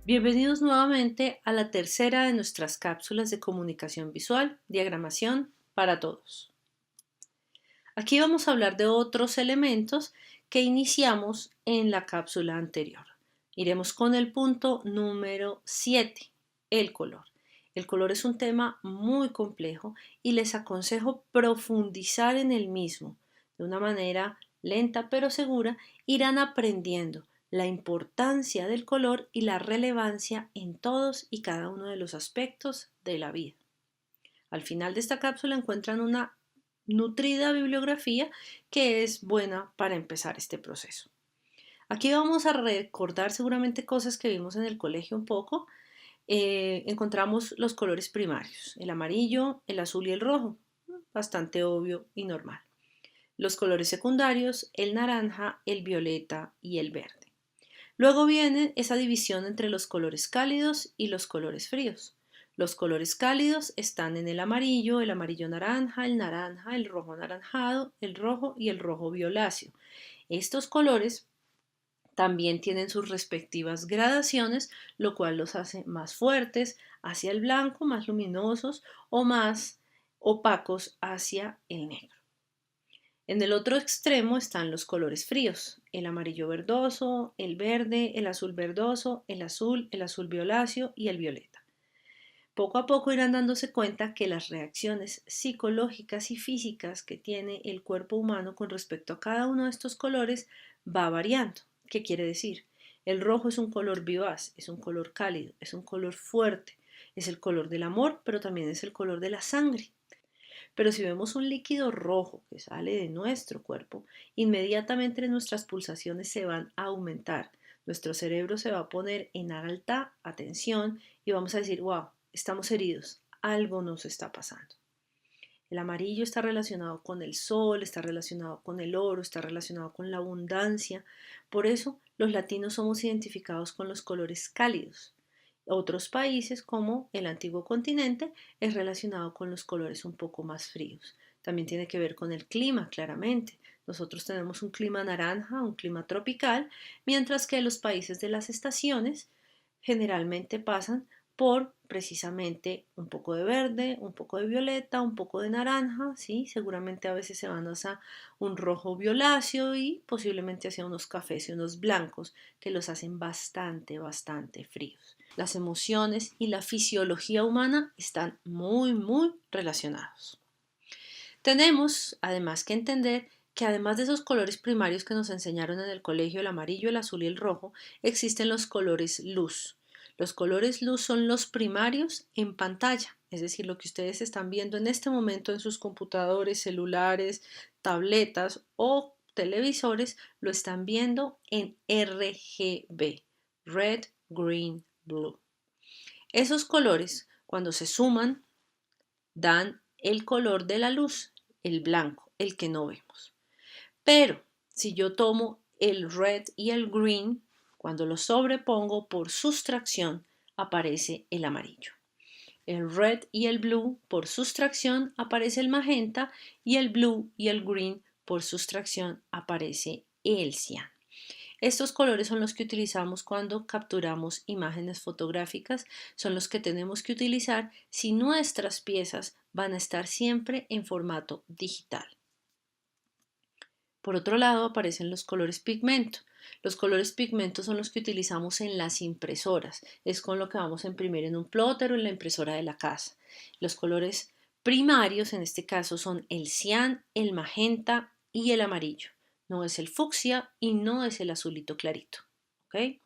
Bienvenidos nuevamente a la tercera de nuestras cápsulas de comunicación visual, diagramación para todos. Aquí vamos a hablar de otros elementos que iniciamos en la cápsula anterior. Iremos con el punto número 7, el color. El color es un tema muy complejo y les aconsejo profundizar en el mismo. De una manera lenta pero segura irán aprendiendo la importancia del color y la relevancia en todos y cada uno de los aspectos de la vida. Al final de esta cápsula encuentran una nutrida bibliografía que es buena para empezar este proceso. Aquí vamos a recordar seguramente cosas que vimos en el colegio un poco. Encontramos los colores primarios, el amarillo, el azul y el rojo, bastante obvio y normal. Los colores secundarios, el naranja, el violeta y el verde. Luego viene esa división entre los colores cálidos y los colores fríos. Los colores cálidos están en el amarillo naranja, el rojo anaranjado, el rojo y el rojo violáceo. Estos colores también tienen sus respectivas gradaciones, lo cual los hace más fuertes hacia el blanco, más luminosos o más opacos hacia el negro. En el otro extremo están los colores fríos, el amarillo verdoso, el verde, el azul verdoso, el azul violáceo y el violeta. Poco a poco irán dándose cuenta que las reacciones psicológicas y físicas que tiene el cuerpo humano con respecto a cada uno de estos colores va variando. ¿Qué quiere decir? El rojo es un color vivaz, es un color cálido, es un color fuerte, es el color del amor, pero también es el color de la sangre. Pero si vemos un líquido rojo que sale de nuestro cuerpo, inmediatamente nuestras pulsaciones se van a aumentar. Nuestro cerebro se va a poner en alta atención y vamos a decir, wow, estamos heridos, algo nos está pasando. El amarillo está relacionado con el sol, está relacionado con el oro, está relacionado con la abundancia. Por eso los latinos somos identificados con los colores cálidos. Otros países, como el antiguo continente, es relacionado con los colores un poco más fríos. También tiene que ver con el clima, claramente. Nosotros tenemos un clima naranja, un clima tropical, mientras que los países de las estaciones generalmente pasan por precisamente un poco de verde, un poco de violeta, un poco de naranja, ¿sí? Seguramente a veces se van hacia un rojo violáceo y posiblemente hacia unos cafés y unos blancos que los hacen bastante fríos. Las emociones y la fisiología humana están muy relacionados. Tenemos además que entender que además de esos colores primarios que nos enseñaron en el colegio, el amarillo, el azul y el rojo, existen los colores luz. Los colores luz son los primarios en pantalla, es decir, lo que ustedes están viendo en este momento en sus computadores, celulares, tabletas o televisores, lo están viendo en RGB, Red, Green, Blue. Esos colores, cuando se suman, dan el color de la luz, el blanco, el que no vemos. Pero si yo tomo el red y el green, cuando los sobrepongo por sustracción, aparece el amarillo. El red y el blue por sustracción aparece el magenta y el blue y el green por sustracción aparece el cian. Estos colores son los que utilizamos cuando capturamos imágenes fotográficas, son los que tenemos que utilizar si nuestras piezas van a estar siempre en formato digital. Por otro lado aparecen los colores pigmento. Los colores pigmento son los que utilizamos en las impresoras. Es con lo que vamos a imprimir en un plotter o en la impresora de la casa. Los colores primarios en este caso son el cian, el magenta y el amarillo. No es el fucsia y no es el azulito clarito. ¿Okay?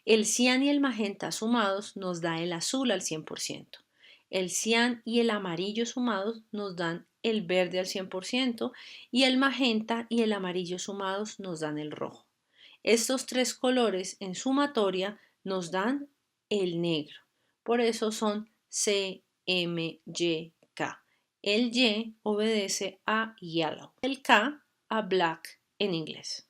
El cian y el magenta sumados nos da el azul al 100%. El cian y el amarillo sumados nos dan el verde al 100% y el magenta y el amarillo sumados nos dan el rojo. Estos tres colores en sumatoria nos dan el negro. Por eso son CMYK. El Y obedece a yellow, el K a black en inglés.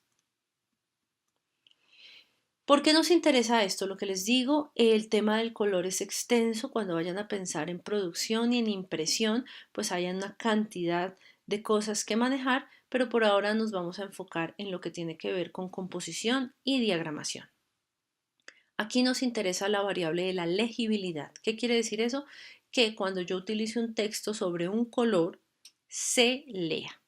¿Por qué nos interesa esto? Lo que les digo, el tema del color es extenso. Cuando vayan a pensar en producción y en impresión, pues hay una cantidad de cosas que manejar, pero por ahora nos vamos a enfocar en lo que tiene que ver con composición y diagramación. Aquí nos interesa la variable de la legibilidad. ¿Qué quiere decir eso? Que cuando yo utilice un texto sobre un color, se lea.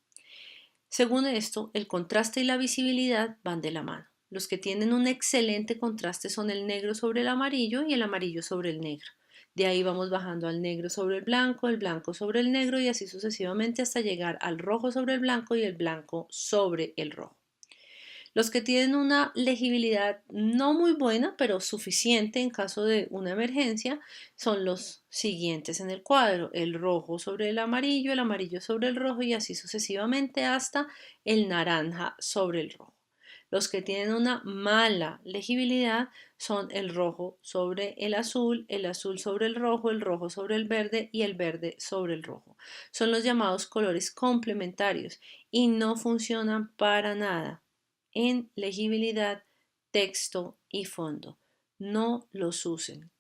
Según esto, el contraste y la visibilidad van de la mano. Los que tienen un excelente contraste son el negro sobre el amarillo y el amarillo sobre el negro. De ahí vamos bajando al negro sobre el blanco sobre el negro y así sucesivamente hasta llegar al rojo sobre el blanco y el blanco sobre el rojo. Los que tienen una legibilidad no muy buena, pero suficiente en caso de una emergencia, son los siguientes en el cuadro: el rojo sobre el amarillo sobre el rojo y así sucesivamente hasta el naranja sobre el rojo. Los que tienen una mala legibilidad son el rojo sobre el azul sobre el rojo sobre el verde y el verde sobre el rojo. Son los llamados colores complementarios y no funcionan para nada en legibilidad, texto y fondo. No los usen.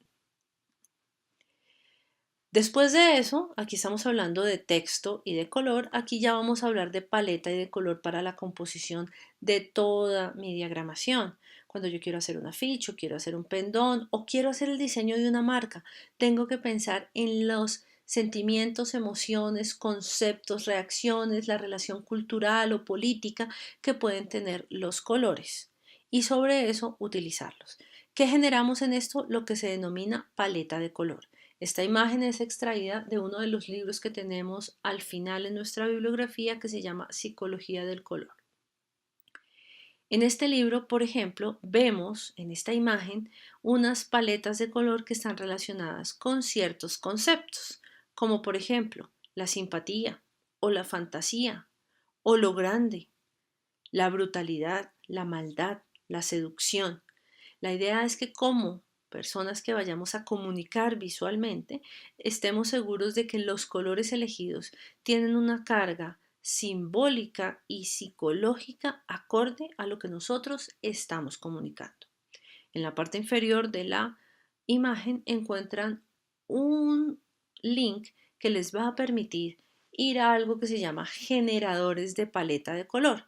Después de eso, aquí estamos hablando de texto y de color. Aquí ya vamos a hablar de paleta y de color para la composición de toda mi diagramación. Cuando yo quiero hacer un afiche, quiero hacer un pendón o quiero hacer el diseño de una marca, tengo que pensar en los sentimientos, emociones, conceptos, reacciones, la relación cultural o política que pueden tener los colores y sobre eso utilizarlos. ¿Qué generamos en esto? Lo que se denomina paleta de color. Esta imagen es extraída de uno de los libros que tenemos al final en nuestra bibliografía que se llama Psicología del Color. En este libro, por ejemplo, vemos en esta imagen unas paletas de color que están relacionadas con ciertos conceptos, como por ejemplo la simpatía o la fantasía o lo grande, la brutalidad, la maldad, la seducción. La idea es que como personas que vayamos a comunicar visualmente, estemos seguros de que los colores elegidos tienen una carga simbólica y psicológica acorde a lo que nosotros estamos comunicando. En la parte inferior de la imagen encuentran un link que les va a permitir ir a algo que se llama generadores de paleta de color.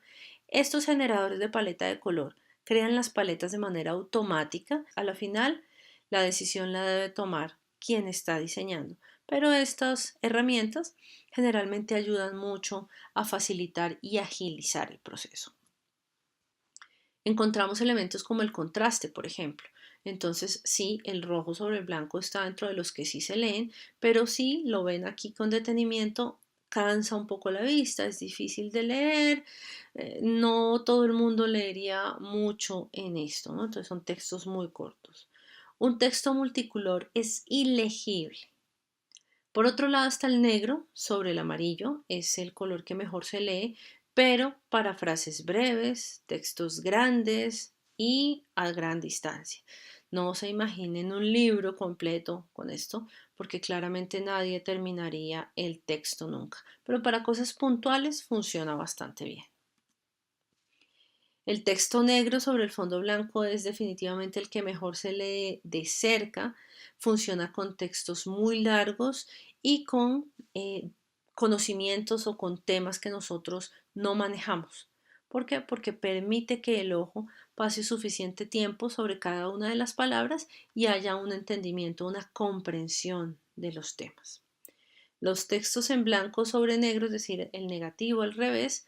Estos generadores de paleta de color crean las paletas de manera automática. A la final, la decisión la debe tomar quien está diseñando, pero estas herramientas generalmente ayudan mucho a facilitar y agilizar el proceso. Encontramos elementos como el contraste, por ejemplo. Entonces, sí, el rojo sobre el blanco está dentro de los que sí se leen, pero si lo ven aquí con detenimiento, cansa un poco la vista, es difícil de leer, no todo el mundo leería mucho en esto, ¿no? Entonces son textos muy cortos. Un texto multicolor es ilegible. Por otro lado está el negro sobre el amarillo, es el color que mejor se lee, pero para frases breves, textos grandes y a gran distancia. No se imaginen un libro completo con esto, porque claramente nadie terminaría el texto nunca, pero para cosas puntuales funciona bastante bien. El texto negro sobre el fondo blanco es definitivamente el que mejor se lee de cerca, funciona con textos muy largos y con conocimientos o con temas que nosotros no manejamos. ¿Por qué? Porque permite que el ojo pase suficiente tiempo sobre cada una de las palabras y haya un entendimiento, una comprensión de los temas. Los textos en blanco sobre negro, es decir, el negativo al revés,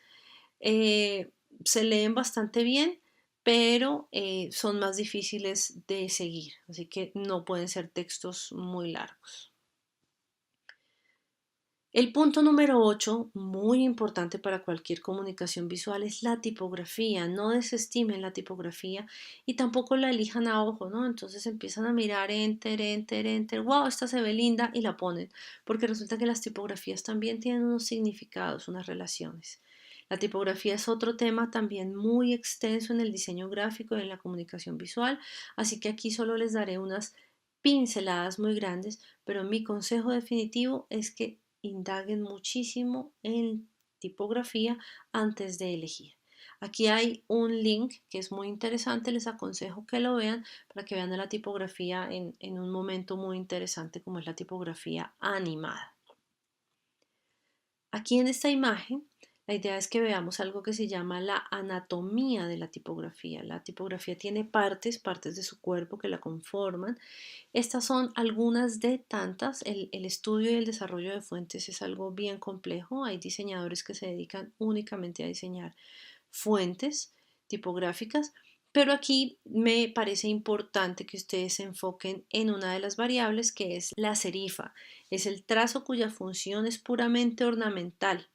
eh, se leen bastante bien, pero son más difíciles de seguir, así que no pueden ser textos muy largos. El punto número 8, muy importante para cualquier comunicación visual, es la tipografía. No desestimen la tipografía y tampoco la elijan a ojo, ¿no? Entonces empiezan a mirar enter, enter, enter. Wow, esta se ve linda y la ponen, porque resulta que las tipografías también tienen unos significados, unas relaciones. La tipografía es otro tema también muy extenso en el diseño gráfico y en la comunicación visual, así que aquí solo les daré unas pinceladas muy grandes, pero mi consejo definitivo es que indaguen muchísimo en tipografía antes de elegir. Aquí hay un link que es muy interesante, les aconsejo que lo vean para que vean la tipografía en un momento muy interesante como es la tipografía animada. Aquí en esta imagen La idea es que veamos algo que se llama la anatomía de la tipografía. La tipografía tiene partes de su cuerpo que la conforman. Estas son algunas de tantas. El estudio y el desarrollo de fuentes es algo bien complejo. Hay diseñadores que se dedican únicamente a diseñar fuentes tipográficas, pero aquí me parece importante que ustedes se enfoquen en una de las variables que es la serifa. Es el trazo cuya función es puramente ornamental.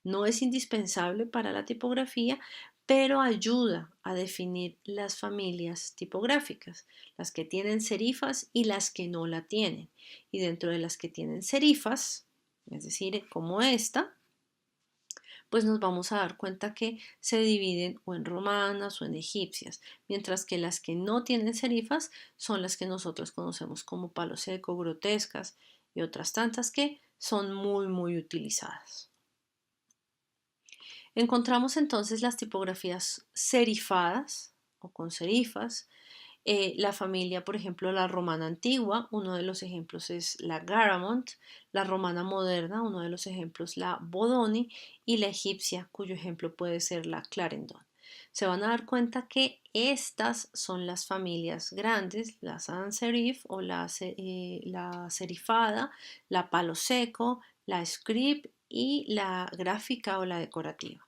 No es indispensable para la tipografía, pero ayuda a definir las familias tipográficas, las que tienen serifas y las que no la tienen. Y dentro de las que tienen serifas, es decir, como esta, pues nos vamos a dar cuenta que se dividen o en romanas o en egipcias, mientras que las que no tienen serifas son las que nosotros conocemos como palo seco, grotescas y otras tantas que son muy utilizadas. Encontramos entonces las tipografías serifadas o con serifas, la familia, por ejemplo, la romana antigua, uno de los ejemplos es la Garamond, la romana moderna, uno de los ejemplos la Bodoni y la egipcia, cuyo ejemplo puede ser la Clarendon. Se van a dar cuenta que estas son las familias grandes, la sans serif o la serifada, la palo seco, la script y la gráfica o la decorativa.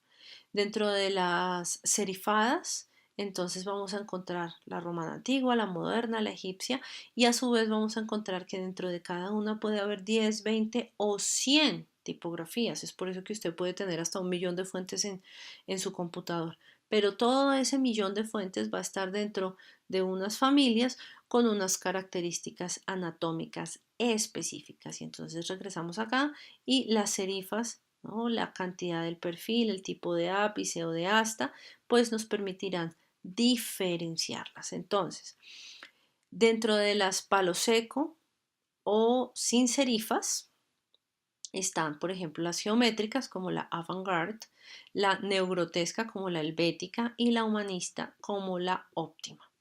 Dentro de las serifadas, entonces vamos a encontrar la romana antigua, la moderna, la egipcia y a su vez vamos a encontrar que dentro de cada una puede haber 10, 20 o 100 tipografías. Es por eso que usted puede tener hasta 1.000.000 de fuentes en su computador. Pero todo ese millón de fuentes va a estar dentro de unas familias con unas características anatómicas específicas. Y entonces regresamos acá y las serifas, ¿no? La cantidad del perfil, el tipo de ápice o de asta, pues nos permitirán diferenciarlas. Entonces, dentro de las palo seco o sin serifas, están, por ejemplo, las geométricas como la avant-garde, la neogrotesca como la helvética y la humanista como la óptima.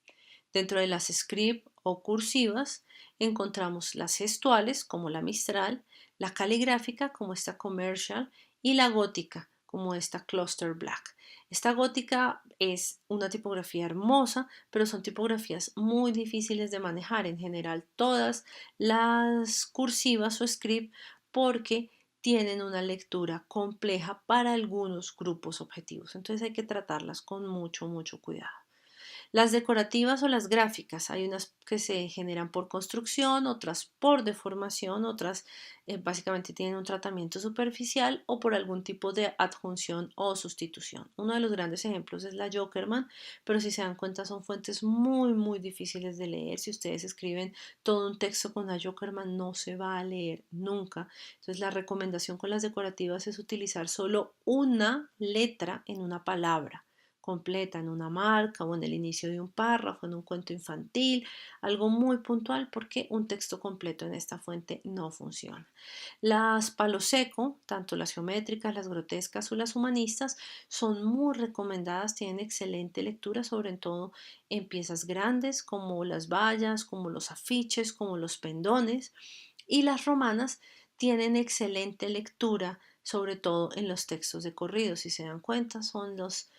Dentro de las script o cursivas encontramos las gestuales como la Mistral, la caligráfica como esta Commercial y la gótica como esta Cluster Black. Esta gótica es una tipografía hermosa, pero son tipografías muy difíciles de manejar en general todas las cursivas o script porque tienen una lectura compleja para algunos grupos objetivos. Entonces hay que tratarlas con mucho cuidado. Las decorativas o las gráficas, hay unas que se generan por construcción, otras por deformación, otras básicamente tienen un tratamiento superficial o por algún tipo de adjunción o sustitución. Uno de los grandes ejemplos es la Jokerman, pero si se dan cuenta son fuentes muy difíciles de leer. Si ustedes escriben todo un texto con la Jokerman no se va a leer nunca. Entonces la recomendación con las decorativas es utilizar solo una letra en una palabra completa en una marca o en el inicio de un párrafo, en un cuento infantil, algo muy puntual porque un texto completo en esta fuente no funciona. Las palo seco, tanto las geométricas, las grotescas o las humanistas, son muy recomendadas, tienen excelente lectura, sobre todo en piezas grandes como las vallas, como los afiches, como los pendones, y las romanas tienen excelente lectura, sobre todo en los textos de corrido. Si se dan cuenta, son los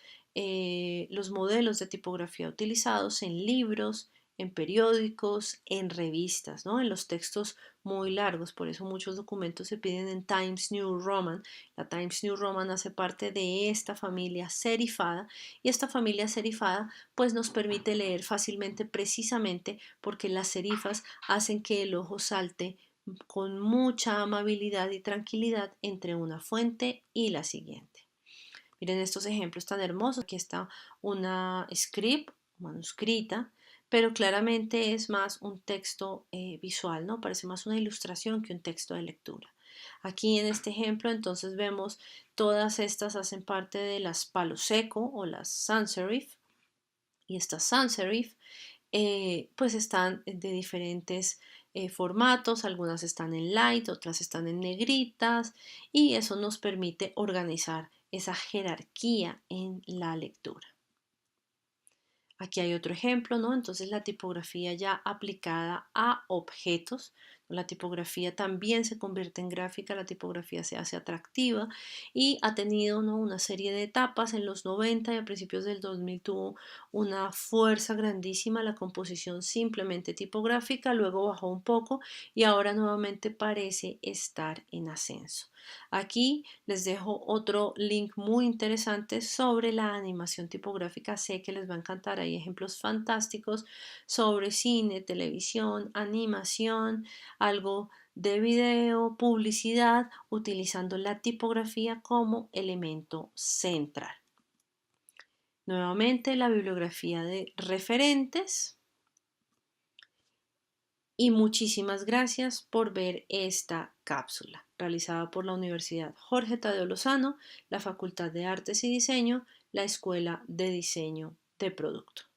modelos de tipografía utilizados en libros, en periódicos, en revistas, ¿no? En los textos muy largos. Por eso muchos documentos se piden en Times New Roman. La Times New Roman hace parte de esta familia serifada y esta familia serifada pues nos permite leer fácilmente precisamente porque las serifas hacen que el ojo salte con mucha amabilidad y tranquilidad entre una fuente y la siguiente. Miren estos ejemplos tan hermosos. Aquí está una script manuscrita, pero claramente es más un texto visual, ¿no? Parece más una ilustración que un texto de lectura. Aquí en este ejemplo entonces vemos todas estas hacen parte de las palo seco o las sans serif y estas sans serif pues están de diferentes formatos, algunas están en light, otras están en negritas y eso nos permite organizar esa jerarquía en la lectura. Aquí hay otro ejemplo, ¿no? Entonces la tipografía ya aplicada a objetos. La tipografía también se convierte en gráfica, la tipografía se hace atractiva y ha tenido, ¿no?, una serie de etapas. En los 90 y a principios del 2000 tuvo una fuerza grandísima la composición simplemente tipográfica, luego bajó un poco y ahora nuevamente parece estar en ascenso. Aquí les dejo otro link muy interesante sobre la animación tipográfica. Sé que les va a encantar, hay ejemplos fantásticos sobre cine, televisión, animación, algo de video, publicidad, utilizando la tipografía como elemento central. Nuevamente la bibliografía de referentes y muchísimas gracias por ver esta cápsula realizada por la Universidad Jorge Tadeo Lozano, la Facultad de Artes y Diseño, la Escuela de Diseño de Producto.